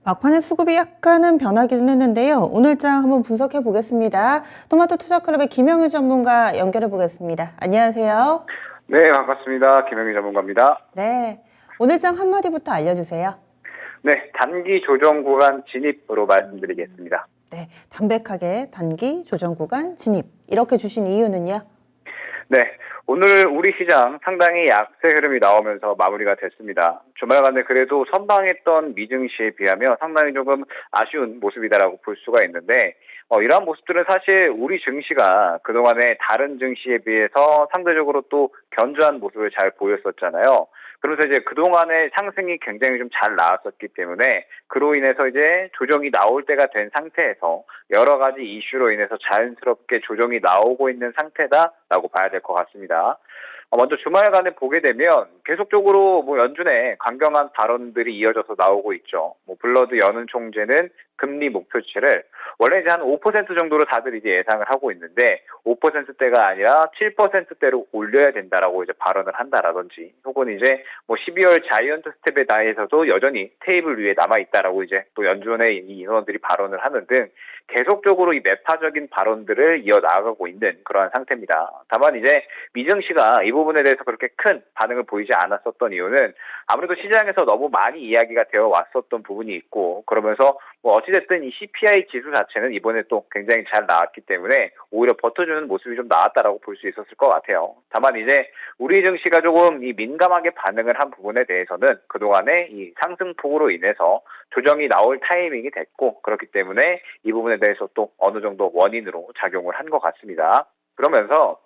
막판에 수급이 약간은 변하기는 했는데요. 오늘장 한번 분석해 보겠습니다. 토마토 투자클럽의 김영일 전문가 연결해 보겠습니다. 안녕하세요. 네, 반갑습니다. 김영희 전문가입니다. 네, 오늘장 한마디부터 알려주세요. 네, 단기 조정 구간 진입으로 말씀드리겠습니다. 네, 담백하게 단기 조정 구간 진입 이렇게 주신 이유는요? 네, 오늘 우리 시장 상당히 약세 흐름이 나오면서 마무리가 됐습니다. 주말간에 그래도 선방했던 미증시에 비하면 상당히 조금 아쉬운 모습이다라고 볼 수가 있는데 이러한 모습들은 사실 우리 증시가 그동안에 다른 증시에 비해서 상대적으로 또 견조한 모습을 잘 보였었잖아요. 그러면서 이제 그동안의 상승이 굉장히 좀 잘 나왔었기 때문에 그로 인해서 이제 조정이 나올 때가 된 상태에서 여러 가지 이슈로 인해서 자연스럽게 조정이 나오고 있는 상태다라고 봐야 될 것 같습니다. 먼저 주말간에 보게 되면 계속적으로 연준의 강경한 발언들이 이어져서 나오고 있죠. 블러드 여는 총재는 금리 목표치를 원래 이제 한 5% 정도로 다들 이제 예상을 하고 있는데 5%대가 아니라 7%대로 올려야 된다라고 이제 발언을 한다라든지 혹은 이제 12월 자이언트 스텝에 대해서도 여전히 테이블 위에 남아 있다라고 이제 또 연준의 이 인원들이 발언을 하는 등 계속적으로 이 매파적인 발언들을 이어나가고 있는 그러한 상태입니다. 다만 이제 미증시가 이 부분에 대해서 그렇게 큰 반응을 보이지 않았었던 이유는 아무래도 시장에서 너무 많이 이야기가 되어 왔었던 부분이 있고 그러면서 어찌됐든 이 CPI 지수 자체는 이번에 또 굉장히 잘 나왔기 때문에 오히려 버텨주는 모습이 좀 나왔다라고 볼 수 있었을 것 같아요. 다만 이제 우리 증시가 조금 이 민감하게 반응을 한 부분에 대해서는 그동안의 이 상승폭으로 인해서 조정이 나올 타이밍이 됐고 그렇기 때문에 이 부분에 대해서 또 어느 정도 원인으로 작용을 한 것 같습니다. 그러면서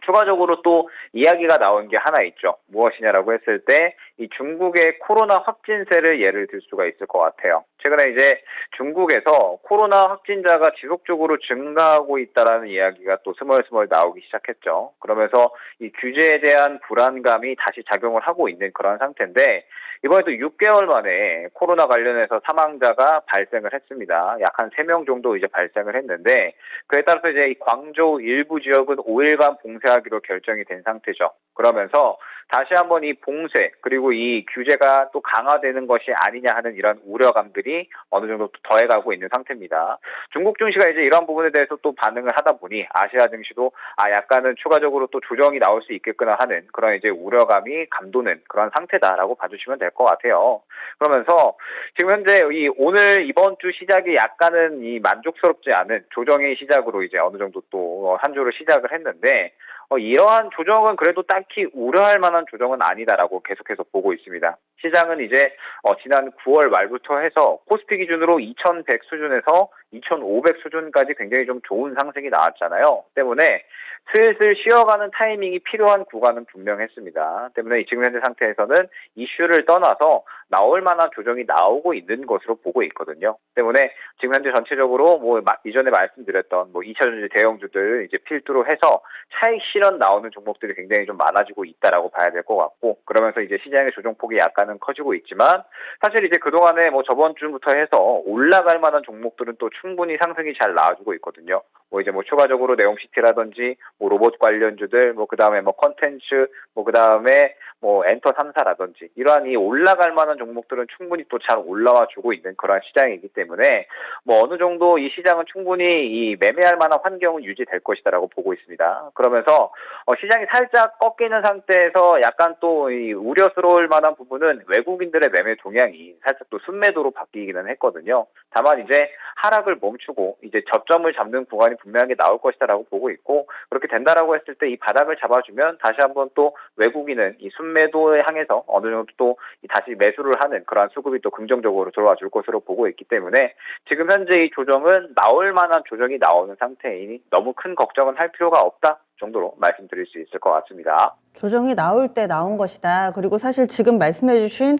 추가적으로 또 이야기가 나온 게 하나 있죠. 무엇이냐라고 했을 때 이 중국의 코로나 확진세를 예를 들 수가 있을 것 같아요. 최근에 이제 중국에서 코로나 확진자가 지속적으로 증가하고 있다라는 이야기가 또 스멀스멀 나오기 시작했죠. 그러면서 이 규제에 대한 불안감이 다시 작용을 하고 있는 그런 상태인데 이번에도 6개월 만에 코로나 관련해서 사망자가 발생을 했습니다. 약 한 3명 정도 이제 발생을 했는데 그에 따라서 이제 이 광저우 일부 지역은 5일간 봉쇄하기로 결정이 된 상태죠. 그러면서 다시 한번 이 봉쇄 그리고 이 규제가 또 강화되는 것이 아니냐 하는 이런 우려감들이 어느 정도 또 더해가고 있는 상태입니다. 중국 증시가 이제 이런 부분에 대해서 또 반응을 하다 보니 아시아 증시도 약간은 추가적으로 또 조정이 나올 수 있겠구나 하는 그런 이제 우려감이 감도는 그런 상태다라고 봐주시면 될 것 같아요. 그러면서 지금 현재 오늘 이번 주 시작이 약간은 이 만족스럽지 않은 조정의 시작으로 이제 어느 정도 또 한 주를 시작을 했는데 이러한 조정은 그래도 딱히 우려할 만한 조정은 아니다라고 계속해서 보고 있습니다. 시장은 이제 지난 9월 말부터 해서 코스피 기준으로 2100 수준에서 2500 수준까지 굉장히 좀 좋은 상승이 나왔잖아요. 때문에 슬슬 쉬어가는 타이밍이 필요한 구간은 분명했습니다. 때문에 지금 현재 상태에서는 이슈를 떠나서 나올 만한 조정이 나오고 있는 것으로 보고 있거든요. 때문에 지금 현재 전체적으로 이전에 말씀드렸던 2차전지 대형주들 이제 필두로 해서 차익 실현 나오는 종목들이 굉장히 좀 많아지고 있다라고 봐야 될 것 같고 그러면서 이제 시장의 조정폭이 약간은 커지고 있지만 사실 이제 그동안에 저번 주부터 해서 올라갈 만한 종목들은 또 충분히 상승이 잘 나와주고 있거든요. 이제 추가적으로 네옴시티라든지 로봇 관련주들 그다음에 컨텐츠 그다음에 엔터 3사라든지 이러한 이 올라갈 만한 종목들은 충분히 또 잘 올라와 주고 있는 그런 시장이기 때문에 어느 정도 이 시장은 충분히 이 매매할 만한 환경은 유지될 것이다라고 보고 있습니다. 그러면서 시장이 살짝 꺾이는 상태에서 약간 또 이 우려스러울 만한 부분은 외국인들의 매매 동향이 살짝 또 순매도로 바뀌기는 했거든요. 다만 이제 하락을 멈추고 이제 저점을 잡는 구간이 분명하게 나올 것이다라고 보고 있고 그렇게 된다라고 했을 때 이 바닥을 잡아주면 다시 한번 또 외국인은 이 순매도에 향해서 어느 정도 또 다시 매수를 하는 그러한 수급이 또 긍정적으로 들어와 줄 것으로 보고 있기 때문에 지금 현재 이 조정은 나올 만한 조정이 나오는 상태이니 너무 큰 걱정은 할 필요가 없다 정도로 말씀드릴 수 있을 것 같습니다. 조정이 나올 때 나온 것이다. 그리고 사실 지금 말씀해주신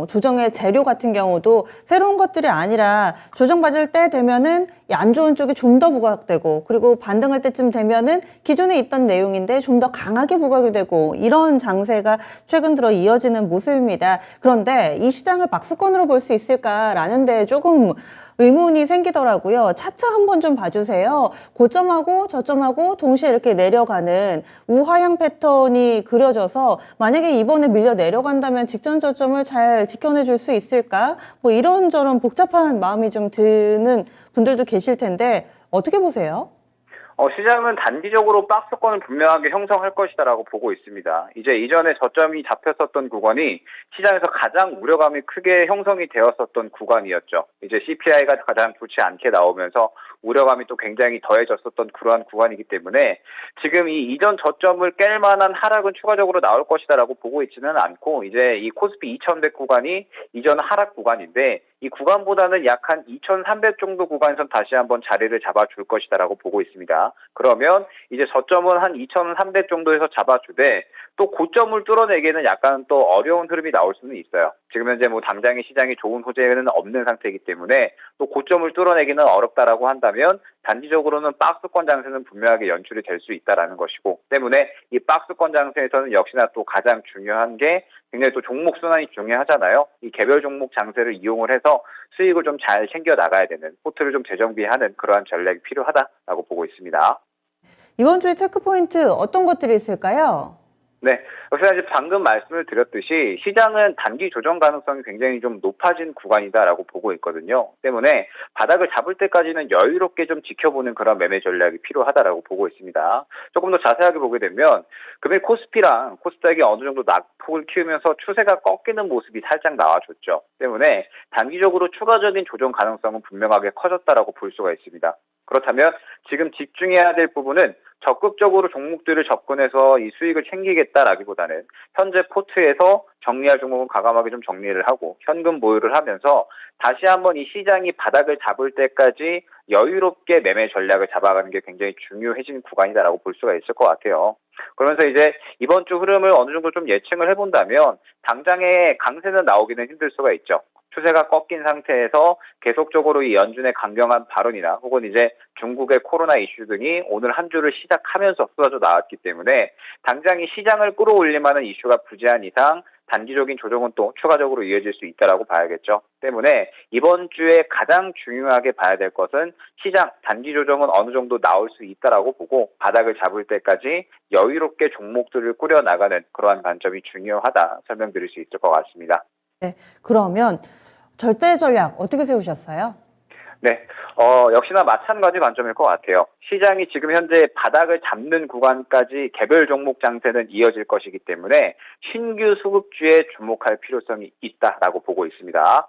조정의 재료 같은 경우도 새로운 것들이 아니라 조정받을 때 되면은 안 좋은 쪽이 좀 더 부각되고 그리고 반등할 때쯤 되면은 기존에 있던 내용인데 좀 더 강하게 부각이 되고 이런 장세가 최근 들어 이어지는 모습입니다. 그런데 이 시장을 박스권으로 볼 수 있을까라는 데 조금 의문이 생기더라고요. 차트 한번 좀 봐주세요. 고점하고 저점하고 동시에 이렇게 내려가는 우하향 패턴이 그려져서 만약에 이번에 밀려 내려간다면 직전 저점을 잘 지켜내줄 수 있을까? 뭐 이런저런 복잡한 마음이 좀 드는 분들도 계실 텐데 어떻게 보세요? 시장은 단기적으로 박스권을 분명하게 형성할 것이다라고 보고 있습니다. 이제 이전에 저점이 잡혔었던 구간이 시장에서 가장 우려감이 크게 형성이 되었었던 구간이었죠. 이제 CPI가 가장 좋지 않게 나오면서 우려감이 또 굉장히 더해졌었던 그러한 구간이기 때문에 지금 이 이전 저점을 깰 만한 하락은 추가적으로 나올 것이다라고 보고 있지는 않고 이제 이 코스피 2100 구간이 이전 하락 구간인데 이 구간보다는 약 한 2300 정도 구간에서 다시 한번 자리를 잡아줄 것이다라고 보고 있습니다. 그러면 이제 저점은 한 2300 정도에서 잡아주되 또 고점을 뚫어내기에는 약간 또 어려운 흐름이 나올 수는 있어요. 지금 현재 뭐 당장의 시장이 좋은 호재는 없는 상태이기 때문에 또 고점을 뚫어내기는 어렵다라고 한다면 단기적으로는 박스권 장세는 분명하게 연출이 될 수 있다라는 것이고 때문에 이 박스권 장세에서는 역시나 또 가장 중요한 게 굉장히 또 종목 순환이 중요하잖아요. 이 개별 종목 장세를 이용을 해서 수익을 좀 잘 챙겨 나가야 되는 포트를 좀 재정비하는 그러한 전략이 필요하다라고 보고 있습니다. 이번 주에 체크포인트 어떤 것들이 있을까요? 네, 역시나 이제 방금 말씀을 드렸듯이 시장은 단기 조정 가능성이 굉장히 좀 높아진 구간이다라고 보고 있거든요. 때문에 바닥을 잡을 때까지는 여유롭게 좀 지켜보는 그런 매매 전략이 필요하다라고 보고 있습니다. 조금 더 자세하게 보게 되면 금일 코스피랑 코스닥이 어느 정도 낙폭을 키우면서 추세가 꺾이는 모습이 살짝 나와줬죠. 때문에 단기적으로 추가적인 조정 가능성은 분명하게 커졌다라고 볼 수가 있습니다. 그렇다면 지금 집중해야 될 부분은 적극적으로 종목들을 접근해서 이 수익을 챙기겠다라기보다는 현재 포트에서 정리할 종목은 과감하게 좀 정리를 하고 현금 보유를 하면서 다시 한번 이 시장이 바닥을 잡을 때까지 여유롭게 매매 전략을 잡아가는 게 굉장히 중요해진 구간이다라고 볼 수가 있을 것 같아요. 그러면서 이제 이번 주 흐름을 어느 정도 좀 예측을 해본다면 당장의 강세는 나오기는 힘들 수가 있죠. 추세가 꺾인 상태에서 계속적으로 이 연준의 강경한 발언이나 혹은 이제 중국의 코로나 이슈 등이 오늘 한 주를 시작하면서 쏟아져 나왔기 때문에 당장 이 시장을 끌어올릴 만한 이슈가 부재한 이상 단기적인 조정은 또 추가적으로 이어질 수 있다라고 봐야겠죠. 때문에 이번 주에 가장 중요하게 봐야 될 것은 시장 단기 조정은 어느 정도 나올 수 있다라고 보고 바닥을 잡을 때까지 여유롭게 종목들을 꾸려 나가는 그러한 관점이 중요하다 설명드릴 수 있을 것 같습니다. 네, 그러면 절대 전략 어떻게 세우셨어요? 네, 역시나 마찬가지 관점일 것 같아요. 시장이 지금 현재 바닥을 잡는 구간까지 개별 종목 장세는 이어질 것이기 때문에 신규 수급주에 주목할 필요성이 있다라고 보고 있습니다.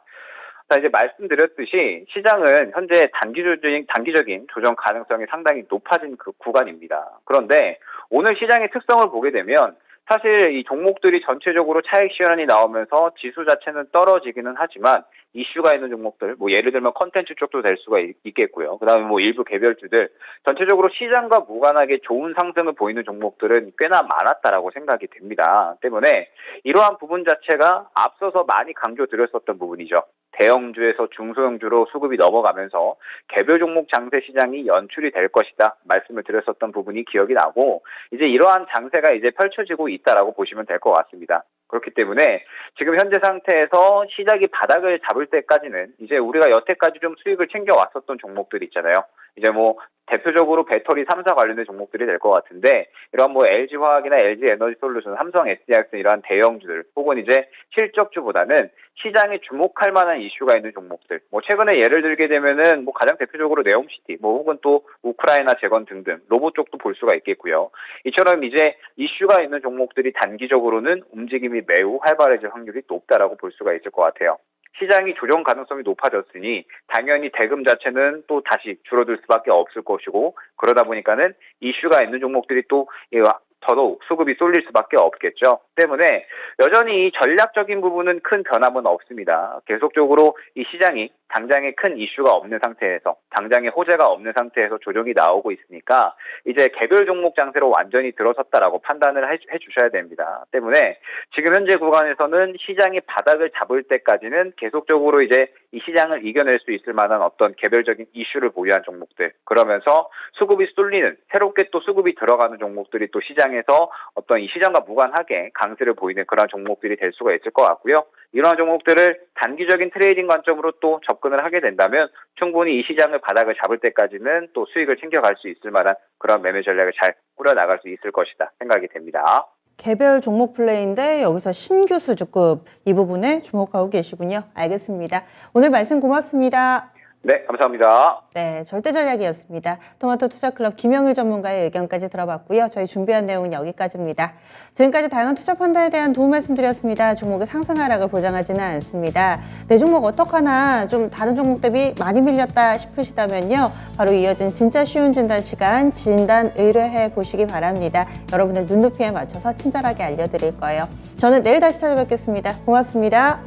자, 이제 말씀드렸듯이 시장은 현재 단기적인 조정 가능성이 상당히 높아진 그 구간입니다. 그런데 오늘 시장의 특성을 보게 되면 사실 이 종목들이 전체적으로 차익 실현이 나오면서 지수 자체는 떨어지기는 하지만 이슈가 있는 종목들, 뭐 예를 들면 컨텐츠 쪽도 될 수가 있겠고요. 그다음에 뭐 일부 개별주들 전체적으로 시장과 무관하게 좋은 상승을 보이는 종목들은 꽤나 많았다라고 생각이 됩니다. 때문에 이러한 부분 자체가 앞서서 많이 강조드렸었던 부분이죠. 대형주에서 중소형주로 수급이 넘어가면서 개별 종목 장세 시장이 연출이 될 것이다 말씀을 드렸었던 부분이 기억이 나고 이제 이러한 장세가 이제 펼쳐지고 있다라고 보시면 될 것 같습니다. 그렇기 때문에 지금 현재 상태에서 시작이 바닥을 잡을 때까지는 이제 우리가 여태까지 좀 수익을 챙겨왔었던 종목들 있잖아요. 이제 뭐 대표적으로 배터리 3사 관련된 종목들이 될 것 같은데 이런 뭐 LG화학이나 LG에너지솔루션, 삼성 SDI 이러한 대형주들 혹은 이제 실적주보다는 시장에 주목할 만한 이슈가 있는 종목들. 뭐 최근에 예를 들게 되면은 뭐 가장 대표적으로 네옴시티, 뭐 혹은 또 우크라이나 재건 등등 로봇 쪽도 볼 수가 있겠고요. 이처럼 이제 이슈가 있는 종목들이 단기적으로는 움직임이 매우 활발해질 확률이 높다라고 볼 수가 있을 것 같아요. 시장이 조정 가능성이 높아졌으니 당연히 대금 자체는 또 다시 줄어들 수밖에 없을 것이고 그러다 보니까는 이슈가 있는 종목들이 또 더더욱 수급이 쏠릴 수밖에 없겠죠. 때문에 여전히 전략적인 부분은 큰 변함은 없습니다. 계속적으로 이 시장이 당장에 큰 이슈가 없는 상태에서 당장에 호재가 없는 상태에서 조정이 나오고 있으니까 이제 개별 종목 장세로 완전히 들어섰다라고 판단을 해주셔야 됩니다. 때문에 지금 현재 구간에서는 시장이 바닥을 잡을 때까지는 계속적으로 이제 이 시장을 이겨낼 수 있을 만한 어떤 개별적인 이슈를 보유한 종목들 그러면서 수급이 쏠리는 새롭게 또 수급이 들어가는 종목들이 또 시장 시장에서 어떤 이 시장과 무관하게 강세를 보이는 그런 종목들이 될 수가 있을 것 같고요. 이러한 종목들을 단기적인 트레이딩 관점으로 또 접근을 하게 된다면 충분히 이 시장을 바닥을 잡을 때까지는 또 수익을 챙겨갈 수 있을 만한 그런 매매 전략을 잘 꾸려나갈 수 있을 것이다 생각이 됩니다. 개별 종목 플레이인데 여기서 신규 수주급 이 부분에 주목하고 계시군요. 알겠습니다. 오늘 말씀 고맙습니다. 네, 감사합니다. 네, 절대전략이었습니다. 토마토 투자클럽 김영일 전문가의 의견까지 들어봤고요. 저희 준비한 내용은 여기까지입니다. 지금까지 다양한 투자 펀드에 대한 도움 말씀드렸습니다. 종목의 상승 하락을 보장하지는 않습니다. 내 종목 어떡하나 좀 다른 종목 대비 많이 밀렸다 싶으시다면요. 바로 이어진 진짜 쉬운 진단 시간 진단 의뢰해 보시기 바랍니다. 여러분의 눈높이에 맞춰서 친절하게 알려드릴 거예요. 저는 내일 다시 찾아뵙겠습니다. 고맙습니다.